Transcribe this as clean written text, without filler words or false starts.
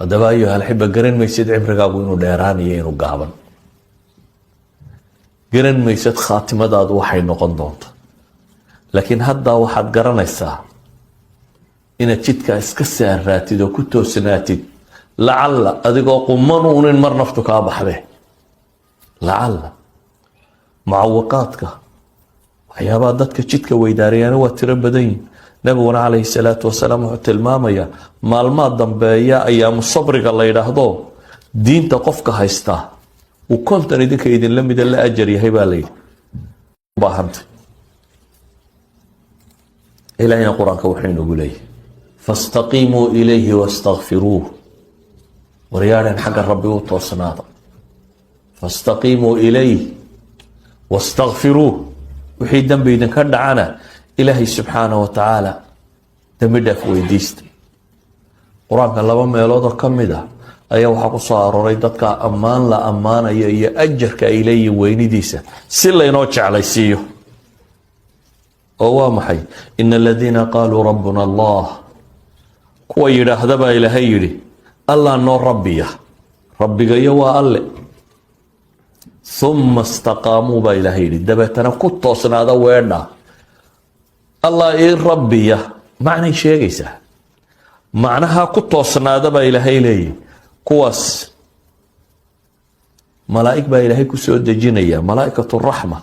haddaba ayuha alxiba garan maysid cimrigaagu inuu dheeraanayo inuu gaaban, garan maysid khaatimadaadu waxay noqon doonto, laakiin haddaa waxaad garanaysaa inaad jidkaa iska saaraatid oo ku toosnaatid, lacalla adigoo qumanuunin mar naftu kaa baxde, lacalla mucawiqaadka waxyaabaha dadka jidka weydaariyana waa tiro badan yihin. nabiguna calayhi salaatu wasalaam wuxuu tilmaamayaa maalmaha dambeeya ayaamu sabriga la yidhaahdo diinta qofka haystaa uu konton idinka idinla mida la ajar yahay baa layidhi. baahantay ilaahina qur-aanka wuxuu inoogu leeyahay fastaqiimuu ilayhi wastakfiruuh, waryaadhan xagga rabbi u toosnaada, fastaqiimuu ilayh wastakfiruuh, wixii dambi idinka dhacana ilaahay subxaanahu wa tacaala dambi dhaaf weydiista. qur-aanka laba meeloodoo ka mid ah ayaa waxaa ku soo arooray dadka ammaan la ammaanayo iyo ajarka ay leeyihin weynidiisa si laynoo jeclaysiiyo. oo waa maxay? ina aladiina qaaluu rabbuna allah, kuwa yidhaahdabaa ilaahay yidhi allah noo rabbiya, rabbigayo waa alle, uma istaqaamuu baa ilaahay yidhi dabeetana ku toosnaada weedha allah ii rabbiya. macnay sheegaysaa, macnaha ku toosnaada baa ilaahay leeyihi. kuwaas malaa'ig baa ilaahay ku soo dejinaya, malaa'ikatu raxma